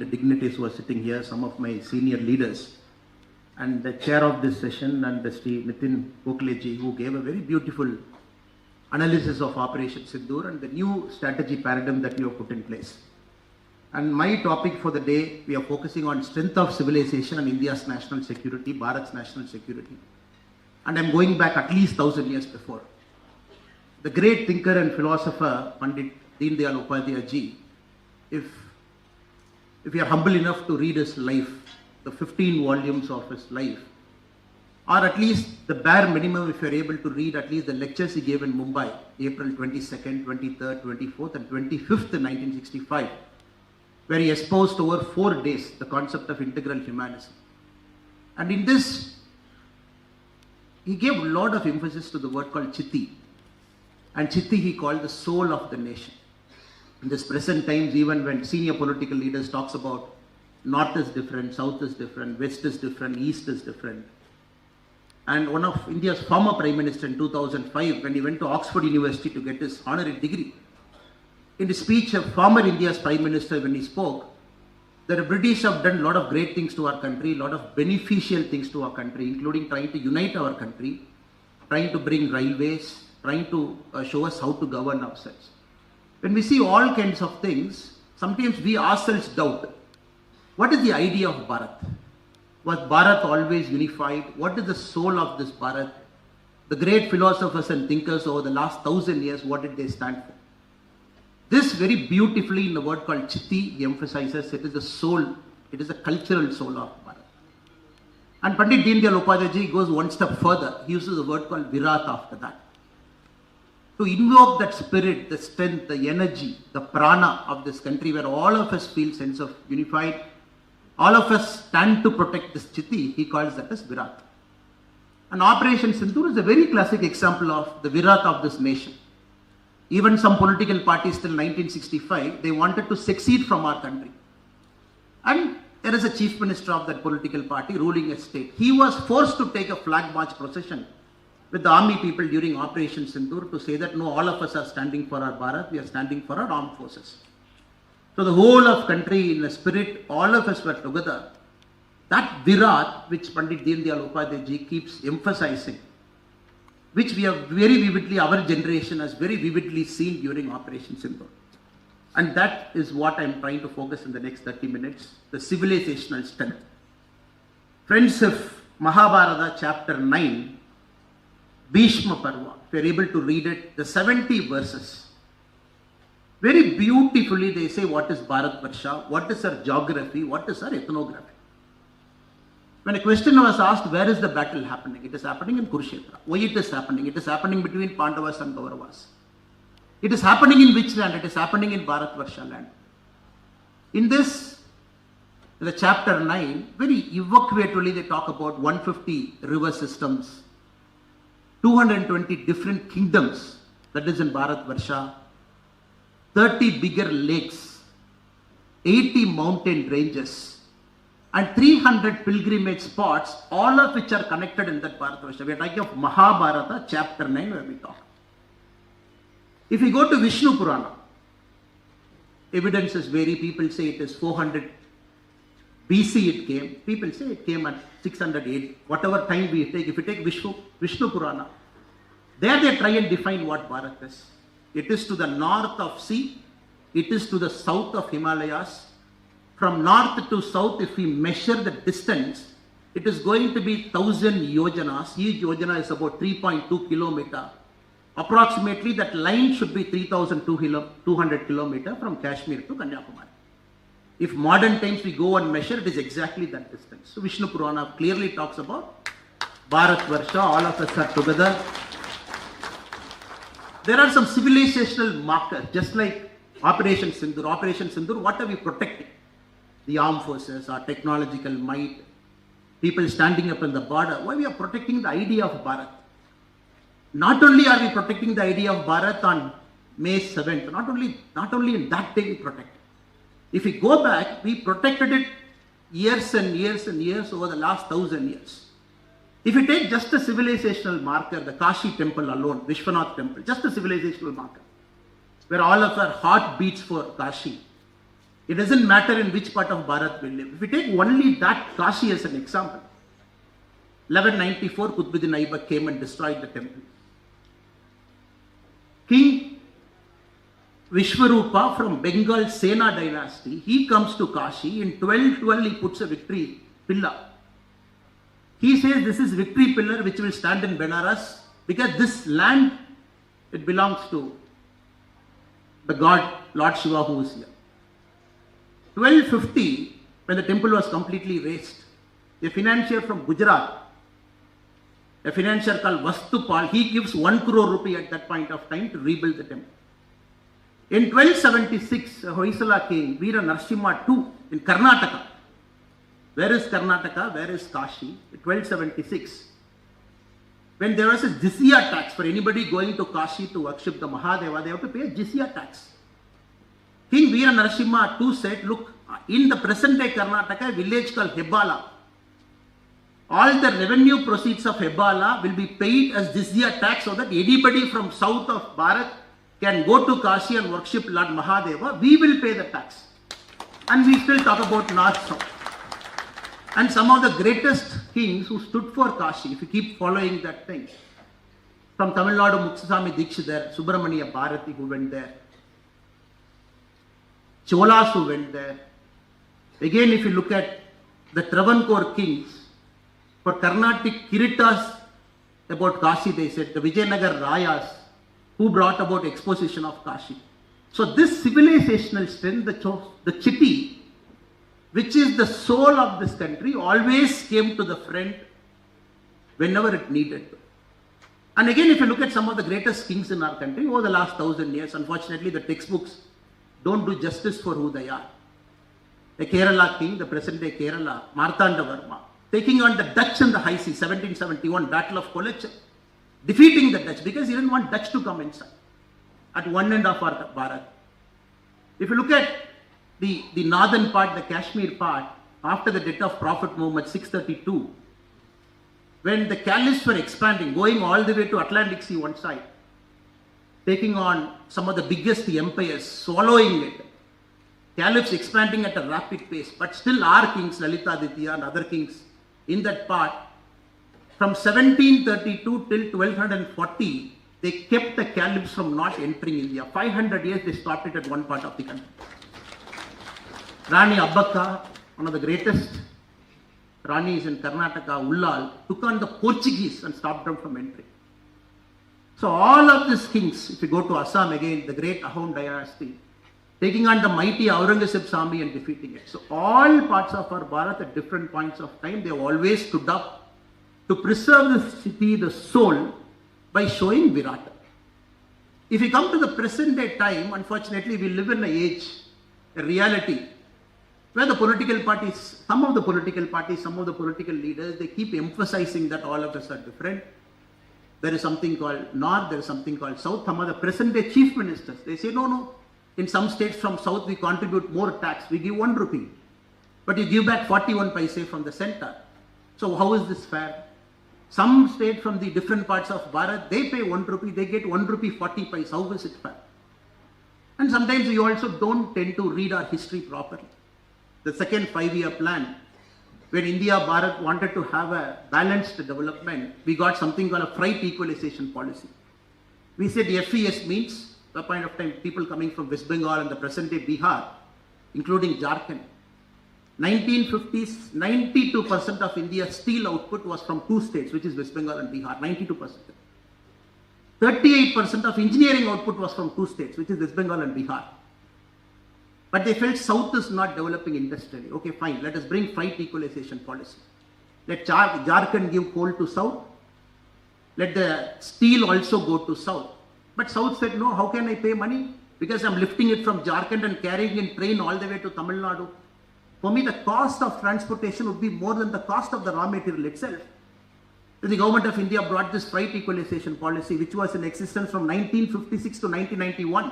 esteemed dignitaries who are sitting here, some of my senior leaders, and the chair of this session, and Sri Nitin Gokhaleji, who gave a very beautiful analysis of Operation Sindoor and the new strategy paradigm that we have put in place. And my topic for the day, we are focusing on strength of civilization and India's national security, Bharat's national security. And I'm going back at least 1,000 years before. The great thinker and philosopher, Pandit Deen Dayal Upadhyaya ji, if you are humble enough to read his life, the 15 volumes of his life, or at least the bare minimum if you are able to read at least the lectures he gave in Mumbai, April 22nd, 23rd, 24th and 25th in 1965, where he espoused over 4 days the concept of integral humanism. And in this, he gave a lot of emphasis to the word called Chitti. And Chitti he called the soul of the nation. In this present times, even when senior political leaders talks about North is different, South is different, West is different, East is different. And one of India's former Prime Minister in 2005, when he went to Oxford University to get his honorary degree, in the speech of former India's Prime Minister when he spoke, that the British have done a lot of great things to our country, a lot of beneficial things to our country, including trying to unite our country, trying to bring railways, trying to show us how to govern ourselves. When we see all kinds of things, sometimes we ourselves doubt, what is the idea of Bharat? Was Bharat always unified? What is the soul of this Bharat? The great philosophers and thinkers over the last 1,000 years, what did they stand for? This very beautifully in the word called Chitti, he emphasizes it is the soul, it is the cultural soul of Bharat. And Pandit Deen Dayal Upadhyaya ji goes one step further. He uses a word called Virat after that. To invoke that spirit, the strength, the energy, the prana of this country where all of us feel sense of unified, all of us stand to protect this Chitti, he calls that as Virat. And Operation Sindoor is a very classic example of the Virat of this nation. Even some political parties till 1965, they wanted to secede from our country. And there is a chief minister of that political party ruling a state. He was forced to take a flag march procession with the army people during Operation Sindoor to say that no, all of us are standing for our Bharat, we are standing for our armed forces. So the whole of country in the spirit, all of us were together. That Virat, which Pandit Deen Dayal Upadhyaya ji keeps emphasizing, which we have very vividly, our generation has very vividly seen during Operation Sindoor. And that is what I am trying to focus in the next 30 minutes, the civilizational strength. Friends, if Mahabharata chapter 9, Bhishma Parva, if you are able to read it, the 70 verses, very beautifully they say what is Bharat Varsha, what is our geography, what is our ethnography. When a question was asked, where is the battle happening? It is happening in Kurukshetra. Why it is happening? It is happening between Pandavas and Kauravas. It is happening in which land? It is happening in Bharat Varsha land. In this, the chapter 9, very evocatively they talk about 150 river systems, 220 different kingdoms, that is in Bharat Varsha, 30 bigger lakes, 80 mountain ranges, and 300 pilgrimage spots, all of which are connected in that Bharat Varsha. We are talking of Mahabharata, chapter 9, where we talk. If we go to Vishnu Purana, evidences vary. People say it is 400 BC it came. People say it came at 600 AD. Whatever time we take, if we take Vishnu Purana, there they try and define what Bharat is. It is to the north of sea. It is to the south of Himalayas. From north to south, if we measure the distance, it is going to be 1,000 yojanas. Each yojana is about 3.2 kilometer. Approximately that line should be 3,200 kilometer from Kashmir to Kanyakumari. If modern times we go and measure, it is exactly that distance. So Vishnu Purana clearly talks about Bharat Varsha, all of us are together. There are some civilizational markers, just like Operation Sindoor. Operation Sindoor, what are we protecting? The armed forces, our technological might, people standing up in the border. Why we are protecting the idea of Bharat? Not only are we protecting the idea of Bharat on May 7th, not only in that day we protect. If we go back, we protected it years and years and years over the last 1,000 years. If you take just a civilizational marker, the Kashi temple alone, Vishwanath temple, just a civilizational marker, where all of our heart beats for Kashi, It doesn't matter in which part of Bharat we live. If we take only that Kashi as an example, 1194, Qutbuddin Aibak came and destroyed the temple. King Vishwarupa from Bengal Sena dynasty, he comes to Kashi. In 1212, he puts a victory pillar. He says this is victory pillar which will stand in Benaras because this land, it belongs to the god Lord Shiva who is here. 1250, when the temple was completely razed, a financier from Gujarat, a financier called Vastupal, he gives 1 crore rupee at that point of time to rebuild the temple. In 1276, Hoysala king Veera Narasimha II in Karnataka. Where is Karnataka? Where is Kashi? In 1276, when there was a jizya tax for anybody going to Kashi to worship the Mahadeva, they have to pay a jizya tax. King Veera Narasimha II said, look, in the present day Karnataka, a village called Hebbala, all the revenue proceeds of Hebbala will be paid as jizya tax so that anybody from south of Bharat can go to Kashi and worship Lord Mahadeva. We will pay the tax. And we still talk about north-south. And some of the greatest kings who stood for Kashi, if you keep following that thing, from Tamil Nadu, Mutsaswami Dikshidhar, Subramania Bharati who went there, Cholas who went there. Again, if you look at the Travancore kings, for Carnatic Kiritas about Kashi, they said the Vijayanagar Rayas who brought about exposition of Kashi. So this civilizational strength, the Chitti, which is the soul of this country, always came to the front whenever it needed to. And again, if you look at some of the greatest kings in our country over the last 1,000 years, unfortunately the textbooks don't do justice for who they are. The Kerala king, the present day Kerala, Marthandavarma, taking on the Dutch in the high seas, 1771, Battle of Kolacham, defeating the Dutch because he didn't want Dutch to come inside at one end of our Bharat. If you look at the northern part, the Kashmir part, after the death of Prophet Muhammad, 632, when the caliphs were expanding, going all the way to Atlantic Sea one side, taking on some of the biggest empires, swallowing it, caliphs expanding at a rapid pace, but still our kings, Lalitaditya and other kings in that part, from 1732 till 1240, they kept the caliphs from not entering India. 500 years they stopped it at one part of the country. Rani Abbakka, one of the greatest Ranis in Karnataka, Ullal, took on the Portuguese and stopped them from entering. So all of these kings, if you go to Assam again, the great Ahom dynasty, taking on the mighty Aurangzeb's army and defeating it. So all parts of our Bharat at different points of time, they have always stood up to preserve the city, the soul, by showing Virata. If you come to the present day time, unfortunately we live in an age, a reality, where the political parties, some of the political leaders, they keep emphasizing that all of us are different. There is something called North, there is something called South. Some of the present day chief ministers, they say, no, in some states from South we contribute more tax, we give 1 rupee. But you give back 41 paise from the center. So how is this fair? Some state from the different parts of Bharat, they pay 1 rupee, they get 1 rupee 40 paise. How is it fair? And sometimes we also don't tend to read our history properly. The second 5-year plan, when India, Bharat wanted to have a balanced development, we got something called a freight equalization policy. We said FES means, at a point of time, people coming from West Bengal and the present day Bihar, including Jharkhand. 1950s, 92% of India's steel output was from 2 states, which is West Bengal and Bihar, 92%. 38% of engineering output was from 2 states, which is West Bengal and Bihar. But they felt South is not developing industrially. Okay, fine, let us bring freight equalization policy. Let Jharkhand give coal to South. Let the steel also go to South. But South said, no, how can I pay money? Because I'm lifting it from Jharkhand and carrying in train all the way to Tamil Nadu. For me, the cost of transportation would be more than the cost of the raw material itself. So the government of India brought this freight equalization policy, which was in existence from 1956 to 1991.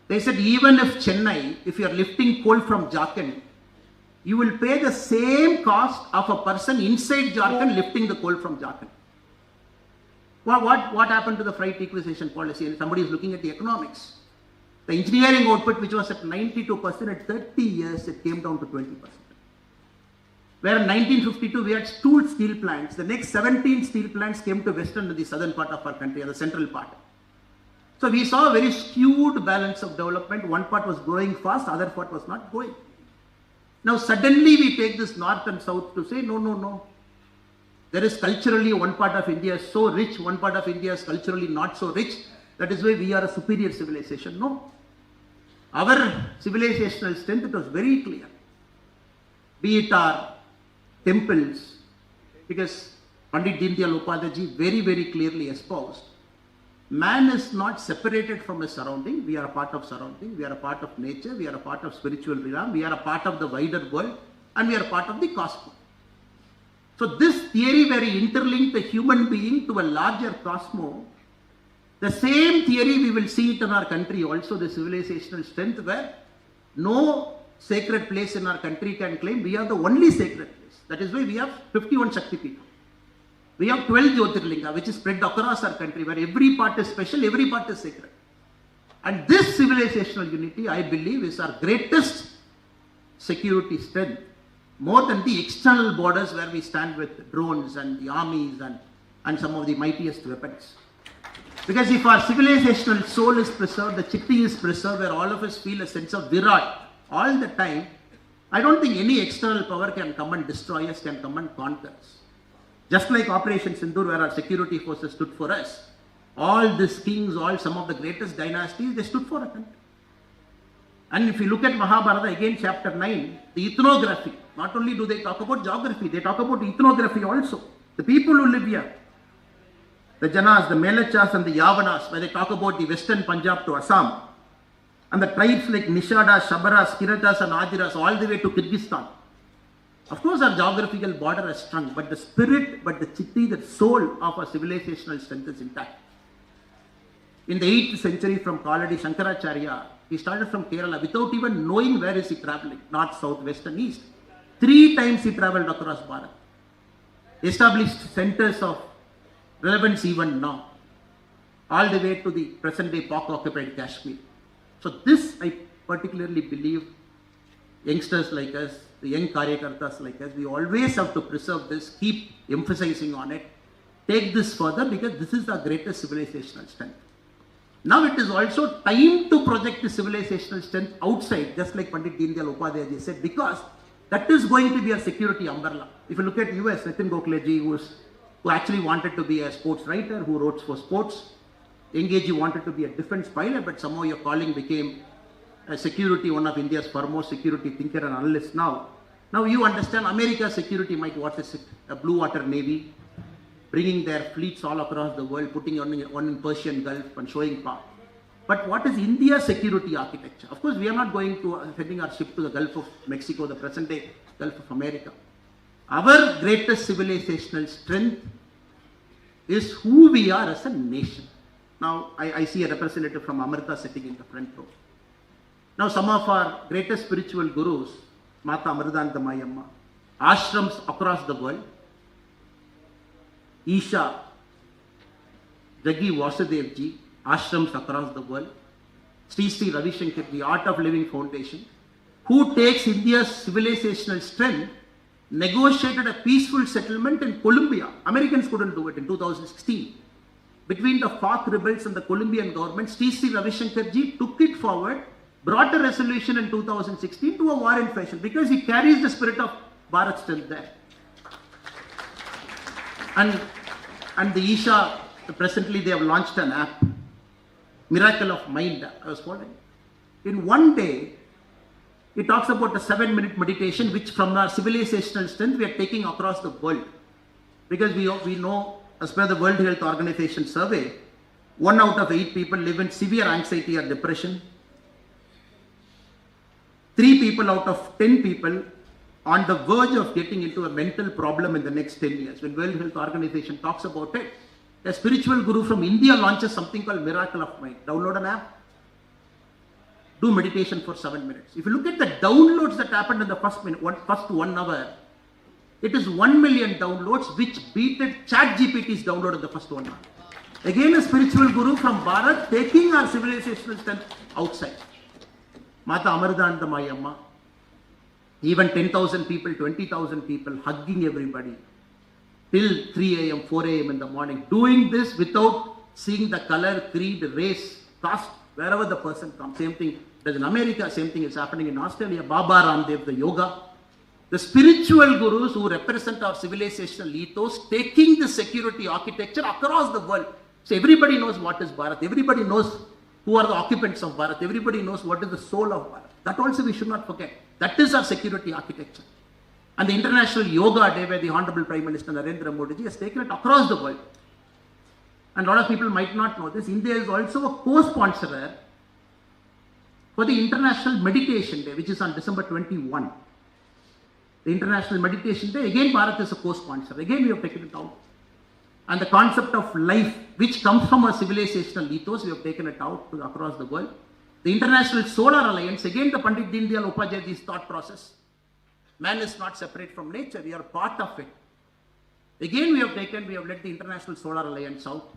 They said, even if Chennai, if you are lifting coal from Jharkhand, you will pay the same cost of a person inside Jharkhand lifting the coal from Jharkhand. Well, what happened to the freight equalization policy? And somebody is looking at the economics. The engineering output, which was at 92%, at 30 years, it came down to 20%. Where in 1952, we had 2 steel plants. The next 17 steel plants came to western and the southern part of our country, or the central part. So we saw a very skewed balance of development. One part was growing fast, other part was not growing. Now suddenly we take this north and south to say, no, no, no. There is culturally one part of India is so rich, one part of India is culturally not so rich. That is why we are a superior civilization. No. Our civilizational strength, it was very clear. Be it our temples, because Pandit Deendayal Upadhyay very, very clearly espoused, man is not separated from his surrounding. We are a part of surrounding. We are a part of nature. We are a part of spiritual realm. We are a part of the wider world. And we are a part of the cosmos. So this theory where he interlinked the human being to a larger cosmos, the same theory we will see it in our country also, the civilizational strength, where no sacred place in our country can claim we are the only sacred place. That is why we have 51 Shakti people. We have 12 Jyotirlinga, which is spread across our country, where every part is special, every part is sacred. And this civilizational unity, I believe, is our greatest security strength, more than the external borders where we stand with drones and the armies and some of the mightiest weapons. Because if our civilizational soul is preserved, the chitti is preserved, where all of us feel a sense of virat all the time, I don't think any external power can come and destroy us, can come and conquer us. Just like Operation Sindoor, where our security forces stood for us, all these kings, some of the greatest dynasties, they stood for a country. And if you look at Mahabharata, again chapter 9, the ethnography, not only do they talk about geography, they talk about ethnography also. The people who live here, the Janas, the Melachas and the Yavanas, where they talk about the western Punjab to Assam, and the tribes like Nishadas, Shabaras, Kiratas and Adiras, all the way to Kyrgyzstan. Of course, our geographical border is strong, but the spirit, but the chitti, the soul of our civilizational strength is intact. In the 8th century, from Kaladi Shankaracharya, he started from Kerala without even knowing where is he traveling, north, south, west and east. 3 times he traveled across Bharat. Established centers of relevance even now, all the way to the present day Pak-occupied Kashmir. So this, I particularly believe, youngsters like us, the young Karyakartas like us, we always have to preserve this, keep emphasizing on it, take this further, because this is our greatest civilizational strength. Now it is also time to project the civilizational strength outside, just like Pandit Deendayal Upadhyay said, because that is going to be a security umbrella. If you look at US, Nitin Gokhaleji, who actually wanted to be a sports writer, who wrote for sports, Engeji wanted to be a defense pilot, but somehow your calling became a security, one of India's foremost security thinker and analyst now. Now you understand America's security might, what is it? A blue water navy, bringing their fleets all across the world, putting one in Persian Gulf and showing power. But what is India's security architecture? Of course, we are not going to sending our ship to the Gulf of Mexico, the present day Gulf of America. Our greatest civilizational strength is who we are as a nation. Now, I see a representative from Amrita sitting in the front row. Now, some of our greatest spiritual gurus, Mata Amritanandamayi Amma, ashrams across the world, Isha, Jaggi Vasudevji, ashrams across the world, Sri Ravi Shankar, the Art of Living Foundation, who takes India's civilizational strength, negotiated a peaceful settlement in Colombia. Americans couldn't do it in 2016. Between the FARC rebels and the Colombian government, Sri Ravi Shankar ji took it forward, brought a resolution in 2016 to a war in fashion, because he carries the spirit of Bharat still there. And the Isha, presently they have launched an app, Miracle of Mind, I was following. In one day, it talks about a 7-minute meditation, which from our civilizational strength we are taking across the world. Because we know, as per the World Health Organization survey, 1 out of 8 people live in severe anxiety or depression. 3 people out of 10 people on the verge of getting into a mental problem in the next 10 years. When World Health Organization talks about it, a spiritual guru from India launches something called Miracle of Mind. Download an app, do meditation for 7 minutes. If you look at the downloads that happened in the first 1 hour, it is 1 million downloads, which beat ChatGPT's download in the first 1 hour. Again a spiritual guru from Bharat taking our civilizational strength outside. Mata Amardanandamayi Amma. Even 10,000 people, 20,000 people hugging everybody till 3 a.m., 4 a.m. in the morning. Doing this without seeing the color, creed, race, caste, wherever the person comes. Same thing does in America, same thing is happening in Australia. Baba Ramdev, the yoga. The spiritual gurus who represent our civilizational ethos, taking the security architecture across the world. So everybody knows what is Bharat. Everybody knows who are the occupants of Bharat. Everybody knows what is the soul of Bharat. That also we should not forget. That is our security architecture. And the International Yoga Day, where the Honorable Prime Minister Narendra Modi ji has taken it across the world. And a lot of people might not know this. India is also a co-sponsorer for the International Meditation Day, which is on December 21. The International Meditation Day, again Bharat is a co-sponsor. Again we have taken it out. And the concept of life, which comes from our civilizational ethos, we have taken it out across the world. The International Solar Alliance, again the Pandit Deendayal Upadhyay's thought process. Man is not separate from nature, we are part of it. Again we have let the International Solar Alliance out.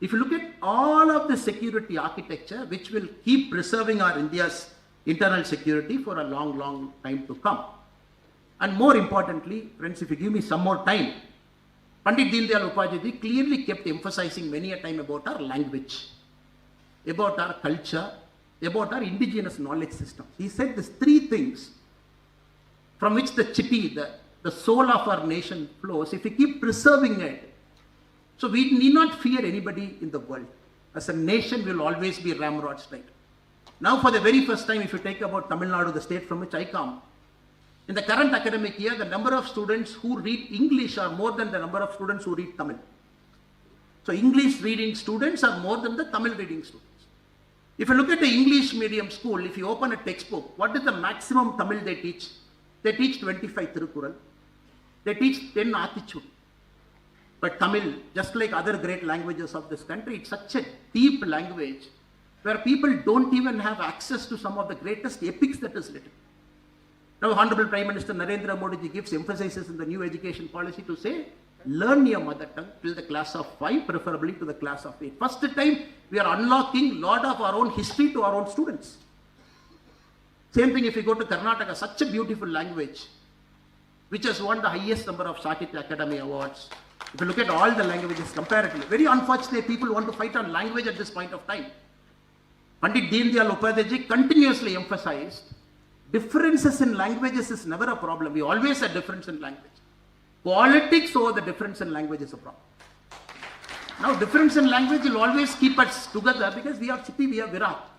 If you look at all of the security architecture, which will keep preserving our India's internal security for a long, long time to come. And more importantly, friends, if you give me some more time, Pandit Deendayal Upadhyay clearly kept emphasizing many a time about our language, about our culture, about our indigenous knowledge system. He said these three things from which the chitti, the soul of our nation flows. If we keep preserving it, so we need not fear anybody in the world. As a nation, we will always be ramrod straight. Now for the very first time, if you take about Tamil Nadu, the state from which I come, in the current academic year, the number of students who read English are more than the number of students who read Tamil. So English reading students are more than the Tamil reading students. If you look at the English medium school, if you open a textbook, what is the maximum Tamil they teach? They teach 25 Thirukural. They teach 10 Athichud. But Tamil, just like other great languages of this country, it's such a deep language where people don't even have access to some of the greatest epics that is written. Now, Honorable Prime Minister Narendra Modi ji gives emphasis in the new education policy to say, learn your mother tongue till the class of 5, preferably to the class of 8. First time, we are unlocking a lot of our own history to our own students. Same thing if you go to Karnataka, such a beautiful language, which has won the highest number of Sahitya Academy Awards. If you look at all the languages comparatively, very unfortunate people want to fight on language at this point of time. Pandit Deendayal Upadhyay ji continuously emphasized, differences in languages is never a problem. We always have difference in language. Politics over the difference in language is a problem. Now, difference in language will always keep us together because we are Chitti, we are Virat.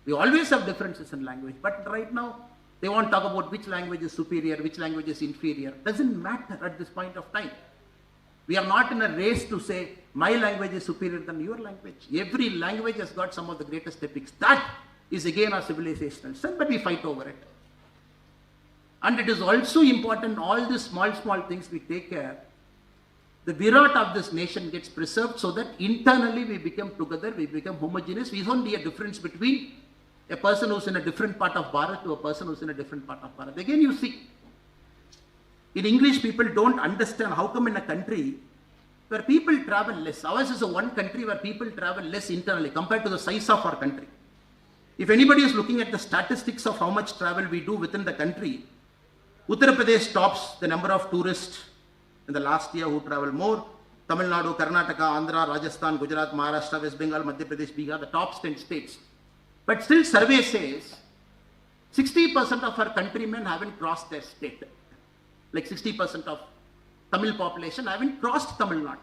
We always have differences in language. But right now, they won't talk about which language is superior, which language is inferior. Doesn't matter at this point of time. We are not in a race to say, my language is superior than your language. Every language has got some of the greatest epics. That is again our civilizational strength, but we fight over it. And it is also important, all these small things we take care, the Virat of this nation gets preserved so that internally we become together, we become homogeneous. We don't see a difference between a person who's in a different part of Bharat to a person who's in a different part of Bharat. Again, you see, in English, people don't understand how come in a country where people travel less. Ours is a one country where people travel less internally compared to the size of our country. If anybody is looking at the statistics of how much travel we do within the country, Uttar Pradesh tops the number of tourists in the last year who travel more. Tamil Nadu, Karnataka, Andhra, Rajasthan, Gujarat, Maharashtra, West Bengal, Madhya Pradesh, Bihar, the top 10 states. But still survey says 60% of our countrymen haven't crossed their state. Like 60% of Tamil population haven't crossed Tamil Nadu.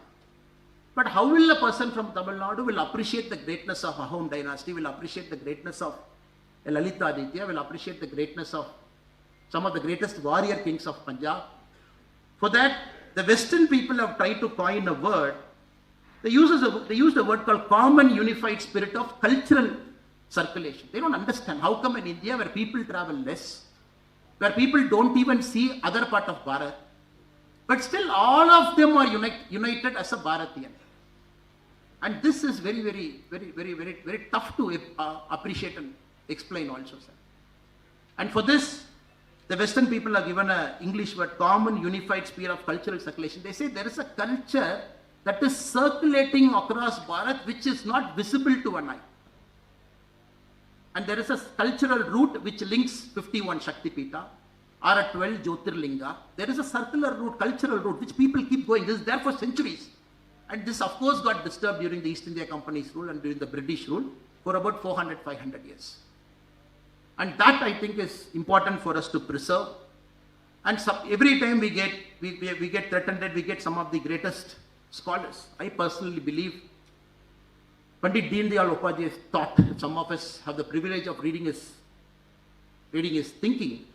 But how will a person from Tamil Nadu will appreciate the greatness of Ahom dynasty, will appreciate the greatness of Lalita Aditya, will appreciate the greatness of some of the greatest warrior kings of Punjab? For that, the Western people have tried to coin a word. They used a word called common unified spirit of cultural circulation. They don't understand how come in India where people travel less, where people don't even see other part of Bharat, but still all of them are united as a Bharatiyan. And this is very tough to appreciate and explain also, sir. And for this, the Western people are given an English word, common unified sphere of cultural circulation. They say there is a culture that is circulating across Bharat, which is not visible to an eye. And there is a cultural route which links 51 Shakti Pita or 12 Jyotirlinga. There is a circular route, cultural route, which people keep going. This is there for centuries. And this, of course, got disturbed during the East India Company's rule and during the British rule for about 400, 500 years. And that, I think, is important for us to preserve. And every time we get threatened, we get some of the greatest scholars. I personally believe Pandit Deen Dayal Upadhyay's thought, some of us have the privilege of reading his thinking.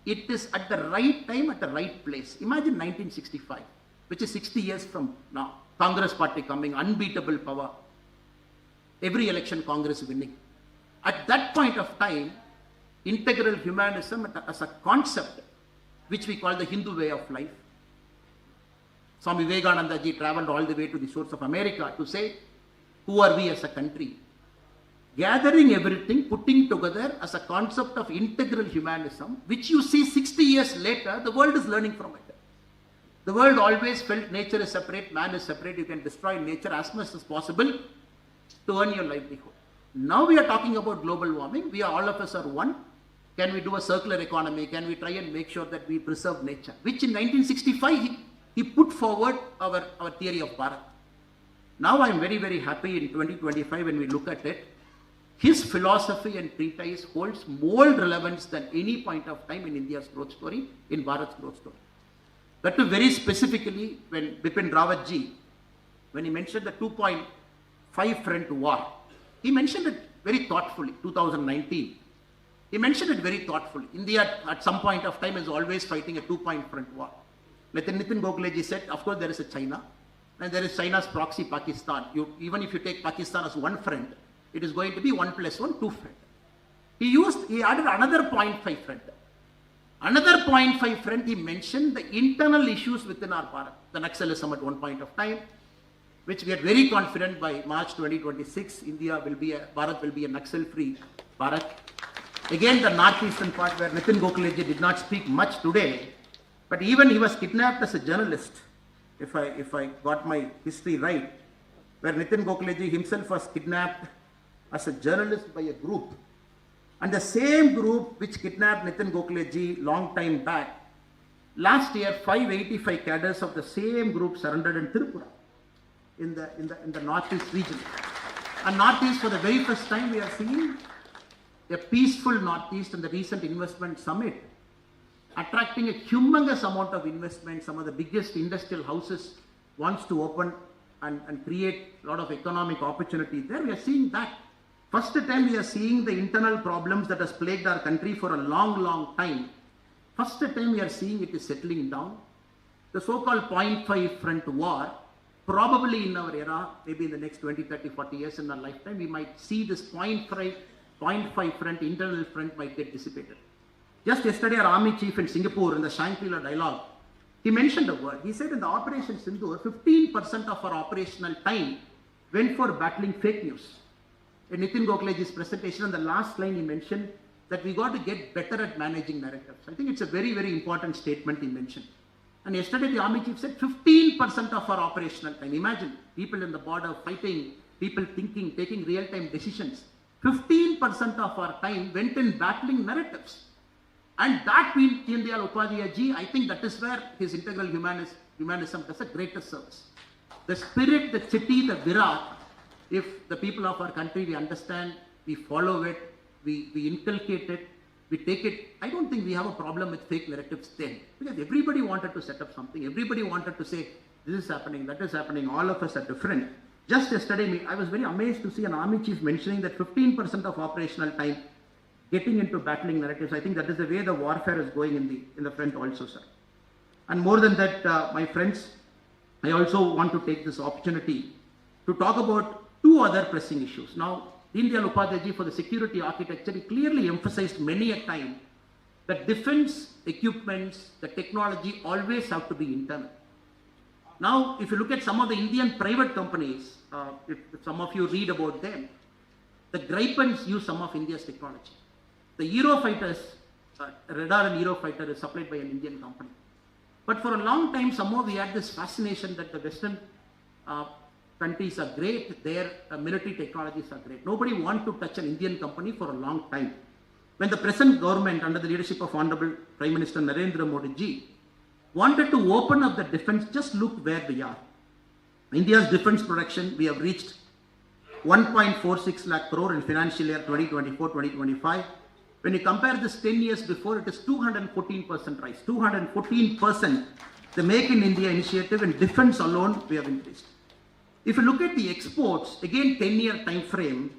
It is at the right time, at the right place. Imagine 1965, which is 60 years from now. Congress party coming, unbeatable power. Every election, Congress winning. At that point of time, integral humanism as a concept, which we call the Hindu way of life. Swami Vivekananda ji traveled all the way to the shores of America to say, who are we as a country? Gathering everything, putting together as a concept of integral humanism, which you see 60 years later, the world is learning from it. The world always felt nature is separate, man is separate, you can destroy nature as much as possible to earn your livelihood. Now we are talking about global warming, all of us are one. Can we do a circular economy? Can we try and make sure that we preserve nature? Which in 1965, he put forward our theory of Bharat. Now I am very, very happy in 2025 when we look at it. His philosophy and treatise holds more relevance than any point of time in India's growth story, in Bharat's growth story. That too very specifically when Bipin Rawat ji, when he mentioned the 2.5 front war, he mentioned it very thoughtfully, 2019. He mentioned it very thoughtfully. India at some point of time is always fighting a 2-point front war. Nitin Gokhale ji said, of course there is a China, and there is China's proxy Pakistan. Even if you take Pakistan as one front, it is going to be 1 + 1, 2 front. He added another 0.5 front. Another 0.5 front, he mentioned the internal issues within our Bharat. The Naxalism at one point of time, which we are very confident by March 2026, Bharat will be a Naxal-free Bharat. Again, the northeastern part where Nitin Gokhale ji did not speak much today, but even he was kidnapped as a journalist, if I got my history right, where Nitin Gokhale ji himself was kidnapped as a journalist by a group. And the same group which kidnapped Nitin Gokhale ji long time back, last year 585 cadres of the same group surrendered in Tripura, in the northeast region. And northeast, for the very first time, we are seeing a peaceful northeast, and the recent investment summit attracting a humongous amount of investment. Some of the biggest industrial houses wants to open and create a lot of economic opportunity there. We are seeing that. First time we are seeing the internal problems that has plagued our country for a long time. First time we are seeing it is settling down. The so-called 0.5 front war, probably in our era, maybe in the next 20, 30, 40 years in our lifetime, we might see this 0.5 front, internal front might get dissipated. Just yesterday, our army chief in Singapore, in the Shangri-La dialogue, he mentioned a word. He said in the Operation Sindoor, 15% of our operational time went for battling fake news. In Nitin Gokhale's presentation, on the last line, he mentioned that we got to get better at managing narratives. I think it's a very, very important statement he mentioned. And yesterday, the army chief said 15% of our operational time. Imagine people in the border fighting, people thinking, taking real-time decisions. 15% of our time went in battling narratives. And that Deen Dayal Upadhyaya ji, I think that is where his integral humanism does a greater service. The spirit, the chitti, the virat, if the people of our country, we understand, we follow it, we inculcate it, we take it, I don't think we have a problem with fake narratives then. Because everybody wanted to set up something, everybody wanted to say, this is happening, that is happening, all of us are different. Just yesterday, I was very amazed to see an army chief mentioning that 15% of operational time getting into battling narratives. I think that is the way the warfare is going in the front also, sir. And more than that, my friends, I also want to take this opportunity to talk about two other pressing issues. Now, Deen Dayal Upadhyaya ji, for the security architecture, he clearly emphasized many a time that defense equipments, the technology always have to be internal. Now, if you look at some of the Indian private companies, if some of you read about them, the Gripens use some of India's technology. The Eurofighters, radar and Eurofighter is supplied by an Indian company. But for a long time, somehow we had this fascination that the Western uh, countries are great, their military technologies are great. Nobody wants to touch an Indian company for a long time. When the present government, under the leadership of Honorable Prime Minister Narendra Modi ji, wanted to open up the defense, just look where we are. India's defense production, we have reached 1.46 lakh crore in financial year 2024-2025. When you compare this 10 years before, it is 214% rise. 214%. The Make in India initiative in defense alone, we have increased. If you look at the exports, again 10-year time frame,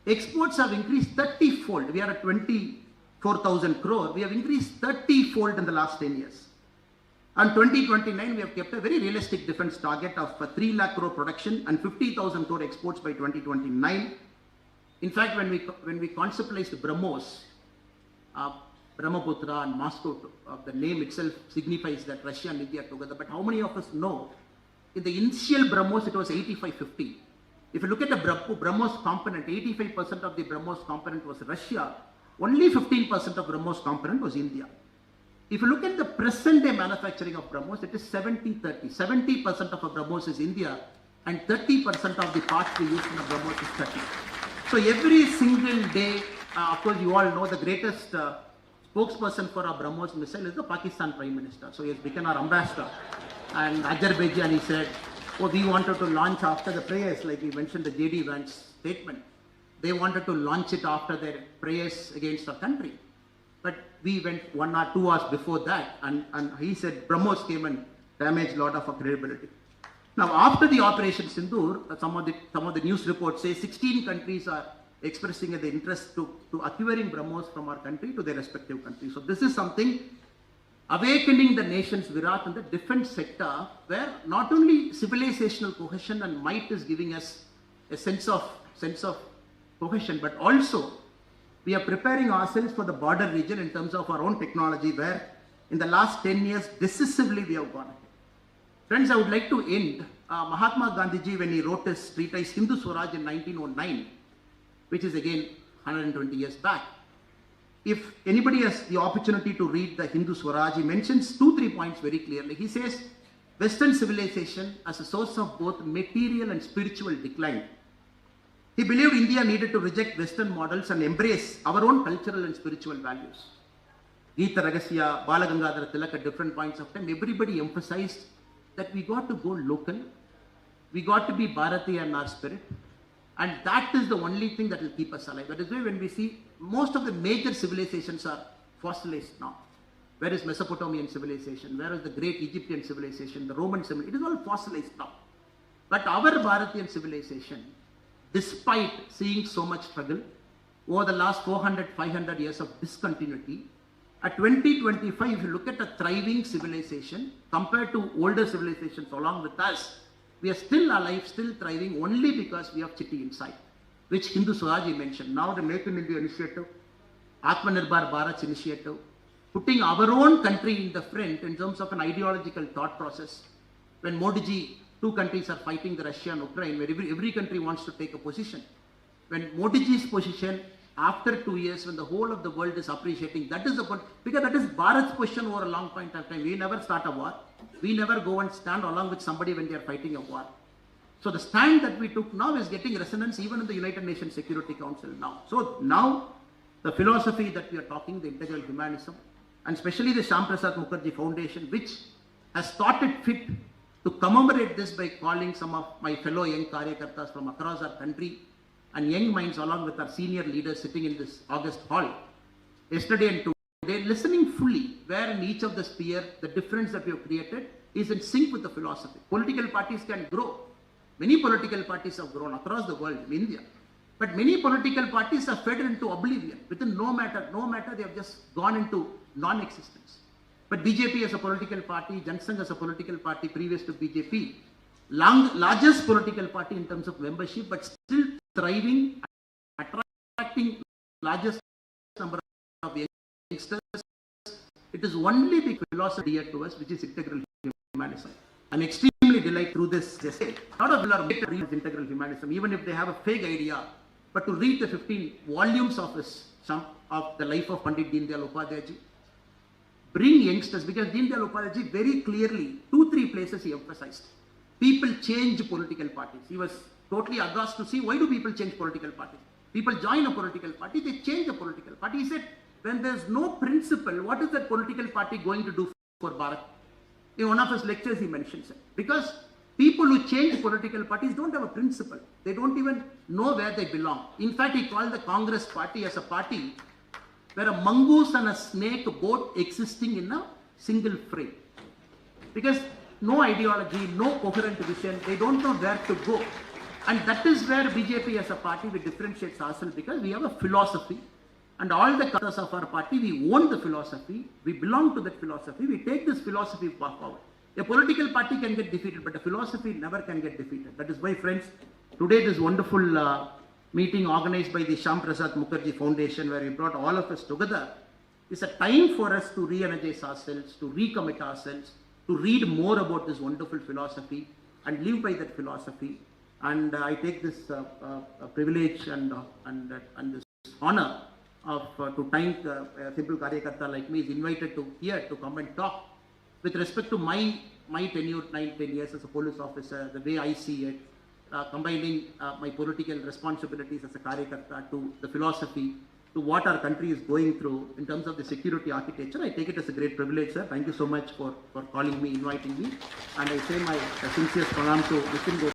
exports have increased 30-fold. We are at 24,000 crore. We have increased 30-fold in the last 10 years. And 2029, we have kept a very realistic defense target of 3 lakh crore production and 50,000 crore exports by 2029. In fact, when we conceptualized BrahMos, Brahmaputra and Moscow, the name itself signifies that Russia and India together. But how many of us know, in the initial BrahMos, it was 85-15. If you look at the BrahMos component, 85% of the BrahMos component was Russia, only 15% of BrahMos component was India. If you look at the present day manufacturing of BrahMos, it is 70-30. 70% of a BrahMos is India and 30% of the parts we use in a BrahMos is 30. So every single day, of course you all know the greatest spokesperson for our BrahMos missile is the Pakistan Prime Minister. So he has become our ambassador. And Azerbaijan, he said, oh, we wanted to launch after the prayers, like we mentioned the J.D. Vance statement. They wanted to launch it after their prayers against our country. But we went 1 or 2 hours before that, and he said BrahMos came and damaged a lot of our credibility. Now, after the Operation Sindoor, some of the news reports say 16 countries are expressing the interest to acquiring BrahMos from our country to their respective countries. So this is something awakening the nation's virat in the defense sector, where not only civilizational cohesion and might is giving us a sense of cohesion, but also we are preparing ourselves for the border region in terms of our own technology, where in the last 10 years, decisively we have gone ahead. Friends, I would like to end. Mahatma Gandhiji, when he wrote his treatise Hindu Swaraj in 1909, which is again 120 years back, if anybody has the opportunity to read the Hindu Swaraj, he mentions 2-3 points very clearly. He says, Western civilization as a source of both material and spiritual decline. He believed India needed to reject Western models and embrace our own cultural and spiritual values. Geeta Ragasya, Balagangadhara Tilak at different points of time, everybody emphasized that we got to go local, we got to be Bharatiya in our spirit, and that is the only thing that will keep us alive. That is why when we see most of the major civilizations are fossilized now. Where is Mesopotamian civilization? Where is the great Egyptian civilization, the Roman civilization? It is all fossilized now. But our Bharatian civilization, despite seeing so much struggle over the last 400-500 years of discontinuity, at 2025, if you look at a thriving civilization compared to older civilizations along with us, we are still alive, still thriving only because we have Chitti inside, which Hindu Swaraj mentioned. Now the Make in India initiative, Atmanirbhar Bharat initiative, putting our own country in the front in terms of an ideological thought process. When Modi ji, 2 countries are fighting, the Russia and Ukraine, where every country wants to take a position. When Modi ji's position, after 2 years, when the whole of the world is appreciating, that is the point, because that is Bharat's position over a long point of time. We never start a war. We never go and stand along with somebody when they are fighting a war. So the stand that we took now is getting resonance even in the United Nations Security Council now. So now the philosophy that we are talking, the integral humanism, and especially the Shyam Prasad Mukherjee Foundation, which has thought it fit to commemorate this by calling some of my fellow young Karyakartas from across our country and young minds along with our senior leaders sitting in this August hall, yesterday and today, listening fully where in each of the sphere the difference that we have created is in sync with the philosophy. Political parties can grow. Many political parties have grown across the world, in India. But many political parties have faded into oblivion. Within no matter, they have just gone into non-existence. But BJP as a political party, Jan Sangh as a political party previous to BJP, largest political party in terms of membership, but still thriving, attracting largest number of youngsters. It is only the philosophy dear to us, which is integral humanism. I'm extremely delighted through this essay. A lot of people are made to read integral humanism, even if they have a fake idea. But to read the 15 volumes of the life of Pandit Deen Dayal Upadhyay ji, bring youngsters, because Deen Dayal Upadhyay ji very clearly, 2-3 places he emphasized. people change political parties. He was totally aghast to see why do people change political parties. People join a political party, they change a political party. He said, when there's no principle, what is that political party going to do for Bharat? In one of his lectures, he mentions it. Because people who change political parties don't have a principle. They don't even know where they belong. In fact, he called the Congress party as a party where a mongoose and a snake both existing in a single frame. Because no ideology, no coherent vision, they don't know where to go. And that is where BJP as a party, we differentiate ourselves because we have a philosophy. And all the colors of our party, we own the philosophy, we belong to that philosophy, we take this philosophy forward. A political party can get defeated, but a philosophy never can get defeated. That is why, friends, today this wonderful meeting organized by the Shyam Prasad Mukherjee Foundation, where we brought all of us together, is a time for us to re-energize ourselves, to recommit ourselves, to read more about this wonderful philosophy and live by that philosophy. And I take this privilege and this honor of to thank a simple Karyakarta like me is invited to here to come and talk with respect to my tenure, 9-10 years as a police officer, the way I see it, combining my political responsibilities as a Karyakarta to the philosophy, to what our country is going through in terms of the security architecture. I take it as a great privilege, sir. Thank you so much for calling me, inviting me. And I say my sincere pranam to Nitin